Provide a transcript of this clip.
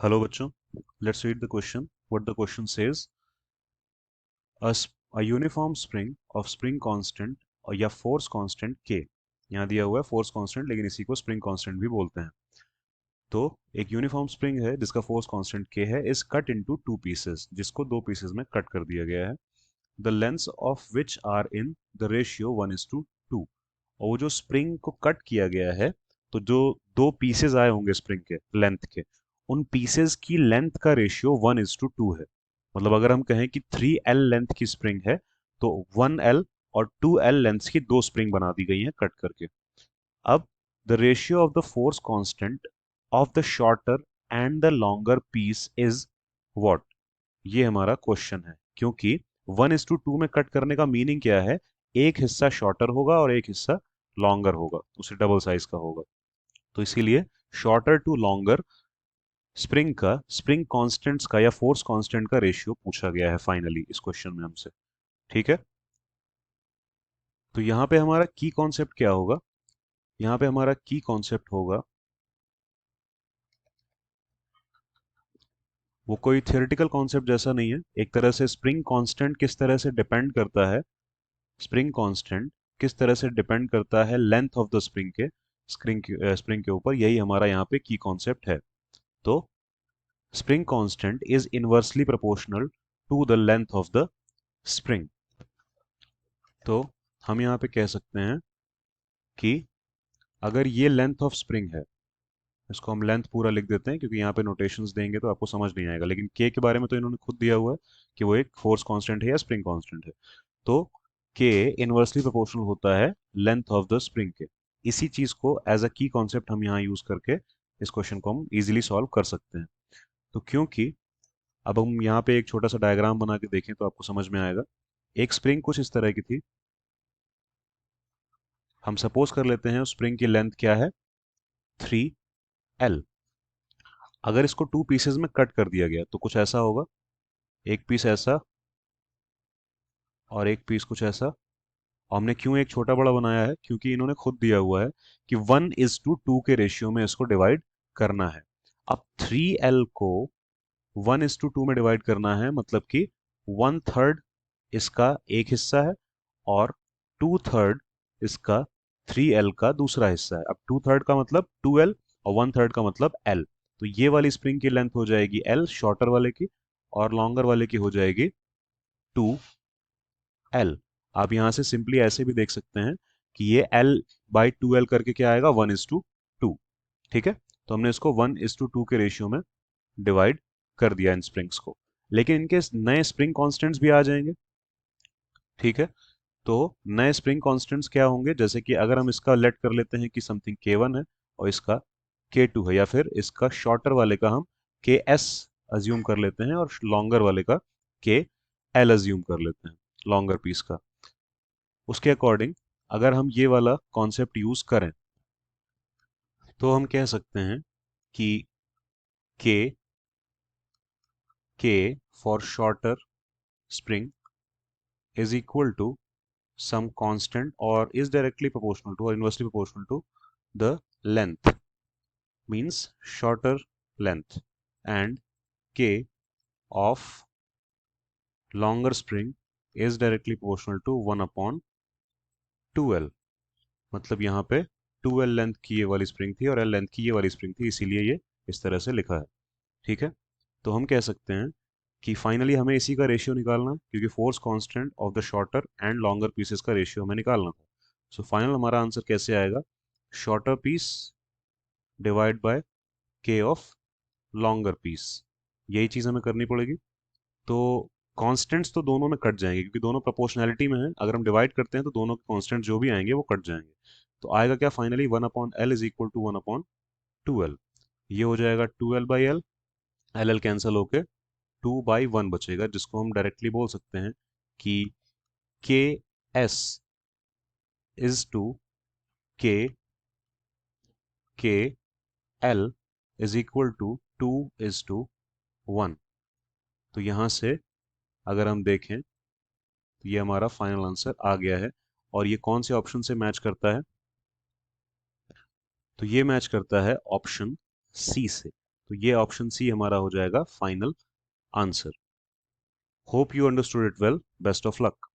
Hello बच्चों, let's read the question. What the question says, a uniform spring of spring constant और या force constant k. यहाँ दिया हुआ है फोर्स कांस्टेंट, लेकिन इसी को स्प्रिंग कांस्टेंट भी बोलते हैं. तो एक यूनिफॉर्म स्प्रिंग है जिसका फोर्स कांस्टेंट k है, is cut into two pieces, जिसको दो पीसेस में कट कर दिया गया है. The lengths of which are in the ratio 1:2. और वो जो स्प्रिंग को कट किया गया है, तो जो दो पीसेस आए होंगे स्प्रिंग के लेंथ के, उन पीसेस की लेंथ का रेशियो 1:2 है. मतलब अगर हम कहें कि 3L लेंथ की स्प्रिंग है, तो 1L और 2L लेंथ की दो स्प्रिंग बना दी गई हैं कट करके. अब the ratio of the force constant of the shorter and the longer piece is what. ये हमारा क्वेश्चन है, क्योंकि 1:2 में कट करने का मीनिंग क्या है? एक हिस्सा शॉर्टर होगा और एक हिस्सा लॉन्गर होगा, उसे डबल साइज का होगा. तो इसीलिए शॉर्टर टू लॉन्गर स्प्रिंग का, स्प्रिंग कांस्टेंट्स का या फोर्स कांस्टेंट का रेशियो पूछा गया है फाइनली इस क्वेश्चन में हमसे. ठीक है, तो यहाँ पे हमारा की कॉन्सेप्ट क्या होगा? यहाँ पे हमारा की कॉन्सेप्ट होगा, वो कोई थियोरेटिकल कॉन्सेप्ट जैसा नहीं है. एक तरह से स्प्रिंग कांस्टेंट किस तरह से डिपेंड करता है, स्प्रिंग कांस्टेंट किस तरह से डिपेंड करता है लेंथ ऑफ द स्प्रिंग के, स्प्रिंग के ऊपर, यही हमारा यहाँ पे की कॉन्सेप्ट है. तो spring constant is inversely proportional to the length of the spring. तो हम यहाँ पे कह सकते हैं कि अगर ये लेंथ ऑफ स्प्रिंग है, इसको हम लेंथ पूरा लिख देते हैं क्योंकि यहाँ पे नोटेशंस देंगे तो आपको समझ नहीं आएगा, लेकिन के बारे में तो इन्होंने खुद दिया हुआ है कि वो एक फोर्स कांस्टेंट है या स्प्रिंग कांस्टेंट है. तो के इनवर्सली प्रोपोर्शनल होता है लेंथ ऑफ द स्प्रिंग के. इसी चीज को एज अ की कॉन्सेप्ट हम यहाँ यूज करके इस क्वेश्चन को हम इजीली सॉल्व कर सकते हैं. तो क्योंकि अब हम यहाँ पे एक छोटा सा डायग्राम बना के देखें तो आपको समझ में आएगा. एक स्प्रिंग कुछ इस तरह की थी. हम सपोज कर लेते हैं स्प्रिंग की लेंथ क्या है, 3L. अगर इसको टू पीसेस में कट कर दिया गया तो कुछ ऐसा होगा, एक पीस ऐसा और एक पीस कुछ ऐसा. और हमने क्यों एक छोटा बड़ा बनाया है? क्योंकि इन्होंने खुद दिया हुआ है कि 1:2 के रेशियो में इसको डिवाइड करना है. अब 3L को 1:2 में डिवाइड करना है, मतलब कि 1/3 इसका एक हिस्सा है और 2/3 इसका 3L का दूसरा हिस्सा है. अब 2/3 का मतलब 2L और 1/3 का मतलब L. तो ये वाली स्प्रिंग की लेंथ हो जाएगी L शॉर्टर वाले की, और लॉन्गर वाले की हो जाएगी 2L. आप यहां से सिंपली ऐसे भी देख सकते हैं कि ये L/2L करके क्या आएगा, 1:2. ठीक है, तो हमने इसको 1:2 के रेशियो में डिवाइड कर दिया इन स्प्रिंग्स को. लेकिन इनके नए स्प्रिंग कांस्टेंट्स भी आ जाएंगे. ठीक है, तो नए स्प्रिंग कांस्टेंट्स क्या होंगे? जैसे कि अगर हम इसका लेट कर लेते हैं कि समथिंग K1 है और इसका K2 है, या फिर इसका शॉर्टर वाले का हम KS अज्यूम कर लेते हैं और लॉन्गर वाले का KL अज्यूम कर लेते हैं, लॉन्गर पीस का. उसके अकॉर्डिंग अगर हम ये वाला कॉन्सेप्ट यूज करें तो हम कह सकते हैं कि K for shorter spring is equal to some constant or is directly proportional to or inversely proportional to the length, means shorter length, and K of longer spring is directly proportional to 1/2L. मतलब यहाँ पे 2L length की ये वाली spring थी और L length की ये वाली स्प्रिंग थी, इसीलिए ये इस तरह से लिखा है. ठीक है, तो हम कह सकते हैं कि फाइनली हमें इसी का रेशियो निकालना है, क्योंकि force constant of the shorter and longer pieces का रेशियो हमें निकालना था. सो फाइनल हमारा आंसर कैसे आएगा? शॉर्टर पीस डिवाइड बाय के ऑफ लॉन्गर पीस. यही चीज हमें करनी पड़ेगी. तो कांस्टेंट्स तो दोनों में कट जाएंगे क्योंकि दोनों प्रोपोर्शनैलिटी में है. अगर हम डिवाइड करते हैं तो दोनों कांस्टेंट जो भी आएंगे वो कट जाएंगे. तो आएगा क्या finally? 1/L is equal to 1/2L. ये हो जाएगा 2L/L. L कैंसिल होके 2/1 बचेगा, जिसको हम डायरेक्टली बोल सकते हैं कि के एस इज टू के एल इज इक्वल टू 2:1. तो यहाँ से अगर हम देखें तो ये हमारा फाइनल आंसर आ गया है. और ये कौन से ऑप्शन से मैच करता है? तो ये मैच करता है ऑप्शन सी से. तो ये ऑप्शन सी हमारा हो जाएगा final answer. Hope you understood it well, best of luck.